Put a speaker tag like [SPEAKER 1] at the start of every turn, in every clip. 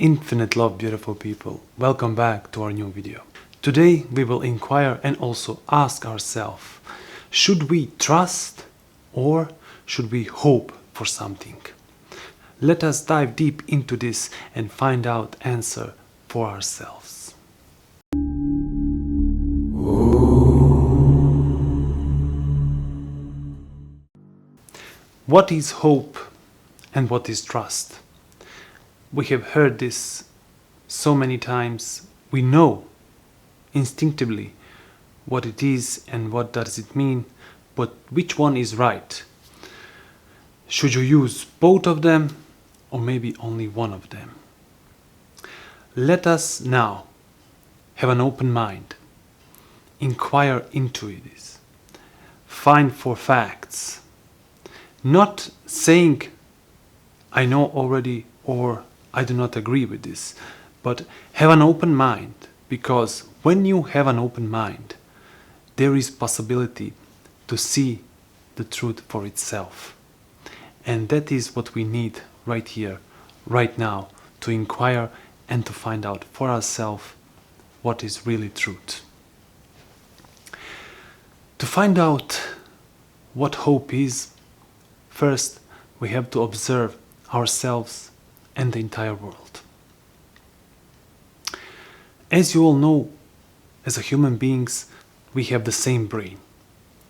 [SPEAKER 1] Infinite love, beautiful people. Welcome back to our new video. Today we will inquire and also ask ourselves, should we trust or should we hope for something? Let us dive deep into this and find out answer for ourselves. What is hope and what is trust? We have heard this so many times. We know instinctively what it is and what does it mean, but which one is right? Should you use both of them or maybe only one of them? Let us now have an open mind, inquire into this, find for facts, not saying I know already or I do not agree with this, but have an open mind, because when you have an open mind, there is possibility to see the truth for itself. And that is what we need right here, right now, to inquire and to find out for ourselves what is really truth. To find out what hope is, first we have to observe ourselves and the entire world. As you all know, as a human beings, we have the same brain.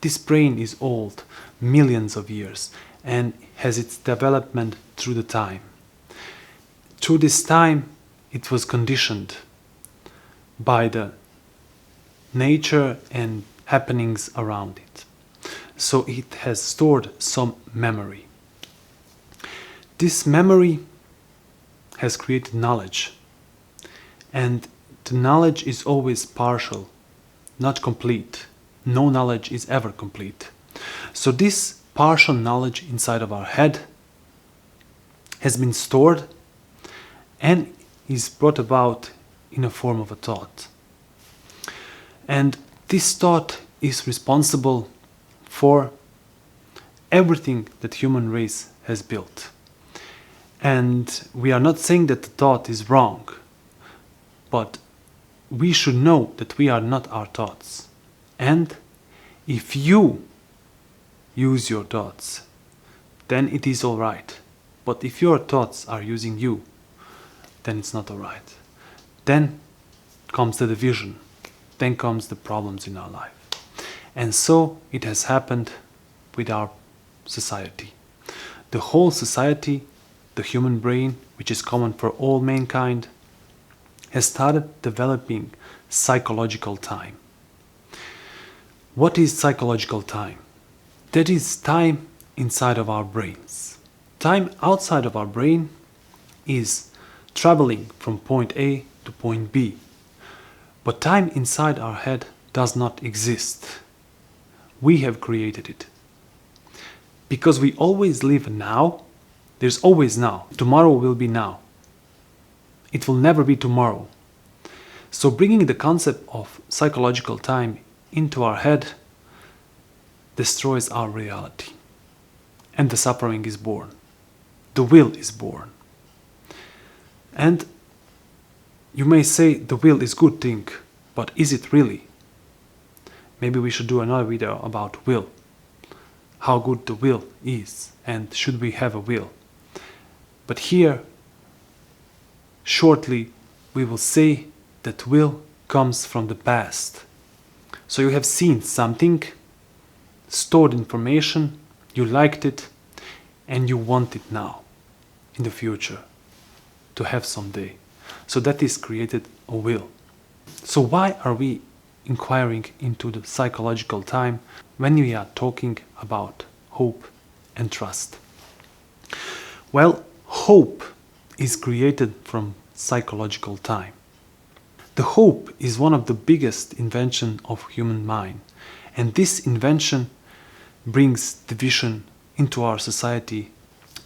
[SPEAKER 1] This brain is old, millions of years, and has its development through the time. Through this time, it was conditioned by the nature and happenings around it. So it has stored some memory. This memory has created knowledge, and the knowledge is always partial, not complete. No knowledge is ever complete. So this partial knowledge inside of our head has been stored and is brought about in a form of a thought. And this thought is responsible for everything that human race has built. And we are not saying that the thought is wrong, but we should know that we are not our thoughts. And if you use your thoughts, then it is all right. But if your thoughts are using you, then it's not all right. Then comes the division. Then comes the problems in our life. And so it has happened with our society. The whole society, the human brain, which is common for all mankind, has started developing psychological time. What is psychological time? That is time inside of our brains. Time outside of our brain is traveling from point A to point B. But time inside our head does not exist. We have created it. Because we always live now, there's always now. Tomorrow will be now. It will never be tomorrow. So bringing the concept of psychological time into our head destroys our reality. And the suffering is born. The will is born. And you may say the will is good thing, but is it really? Maybe we should do another video about will. How good the will is, and should we have a will? But here, shortly, we will say that will comes from the past. So you have seen something, stored information, you liked it, and you want it now, in the future, to have someday. So that is created a will. So why are we inquiring into the psychological time when we are talking about hope and trust? Well, hope is created from psychological time. The hope is one of the biggest inventions of human mind, and this invention brings division into our society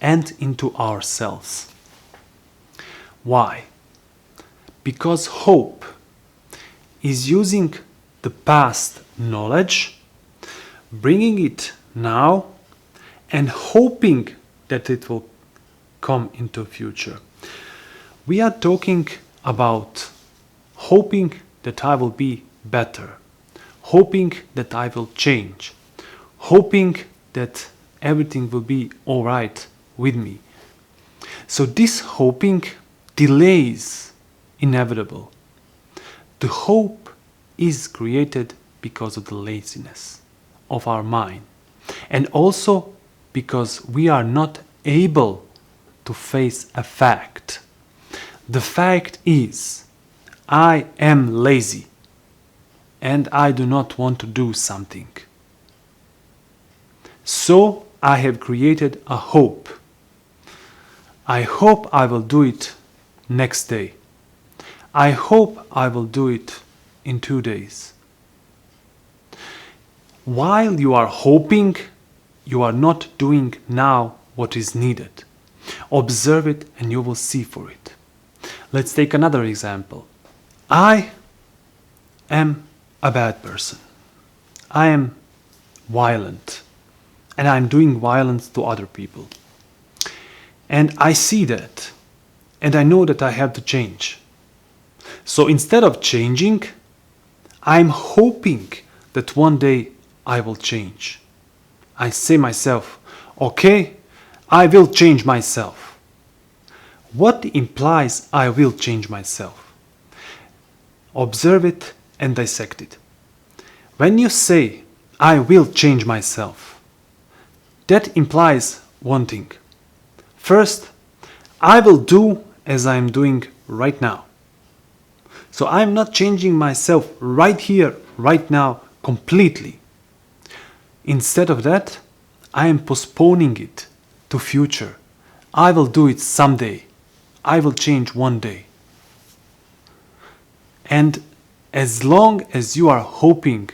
[SPEAKER 1] and into ourselves. Why? Because hope is using the past knowledge, bringing it now, and hoping that it will come into future. We are talking about hoping that I will be better, hoping that I will change, hoping that everything will be alright with me. So this hoping delays inevitable. The hope is created because of the laziness of our mind, and also because we are not able to face a fact. The fact is, I am lazy and I do not want to do something. So I have created a hope. I hope I will do it next day. I hope I will do it in 2 days. While you are hoping, you are not doing now what is needed. Observe it and you will see for it. Let's take another example. I am a bad person. I am violent. And I'm doing violence to other people. And I see that. And I know that I have to change. So instead of changing, I'm hoping that one day I will change. I say myself, okay, I will change myself. What implies I will change myself? Observe it and dissect it. When you say, I will change myself, that implies one thing. First, I will do as I am doing right now. So I am not changing myself right here, right now, completely. Instead of that, I am postponing it to future. I will do it someday. I will change one day. And as long as you are hoping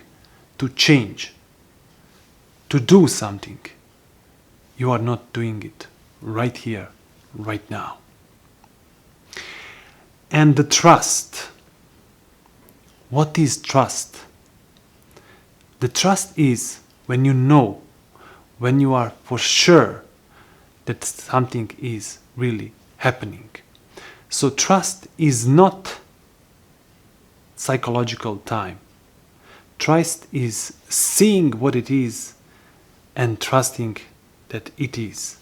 [SPEAKER 1] to change, to do something, you are not doing it right here, right now. And the trust. What is trust? The trust is when you know, when you are for sure that something is really happening. So trust is not psychological time. Trust is seeing what it is and trusting that it is.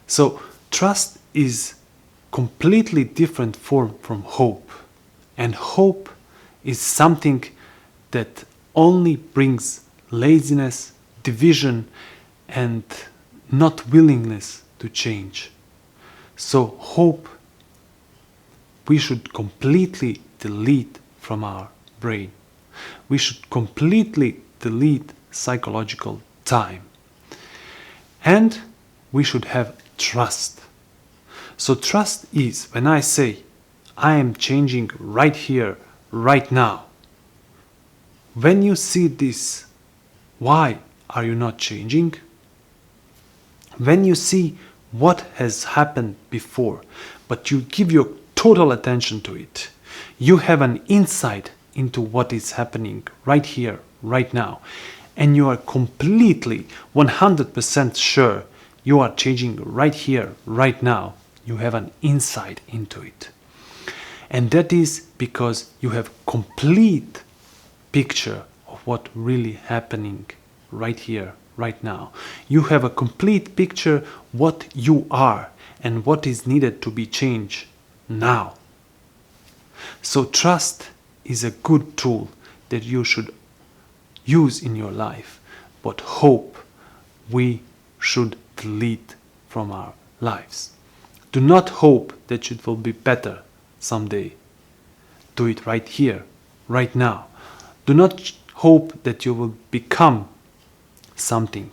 [SPEAKER 1] So trust is completely different form from hope. And hope is something that only brings laziness, division, and not willingness to change. So hope we should completely delete from our brain. We should completely delete psychological time. And we should have trust. So trust is when I say, I am changing right here, right now. When you see this, why are you not changing? When you see what has happened before, but you give your total attention to it, you have an insight into what is happening right here, right now, and you are completely 100% sure you are changing right here, right now. You have an insight into it. And that is because you have complete picture of what really happening right here, right now. You have a complete picture what you are and what is needed to be changed now. So trust is a good tool that you should use in your life, but hope we should delete from our lives. Do not hope that it will be better someday. Do it right here, right now. Do not hope that you will become something.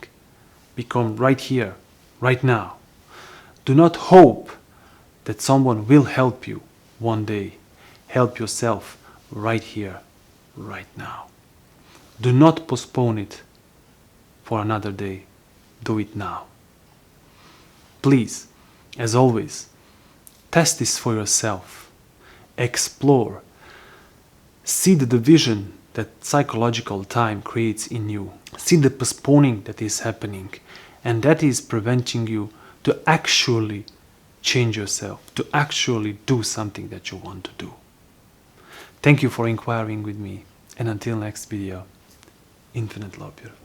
[SPEAKER 1] Become right here, right now. Do not hope that someone will help you one day. Help yourself right here, right now. Do not postpone it for another day. Do it now. Please, as always, test this for yourself. Explore. See the division that psychological time creates in you. See the postponing that is happening, and that is preventing you to actually change yourself, to actually do something that you want to do. Thank you for inquiring with me, and until next video, infinite love, beautiful.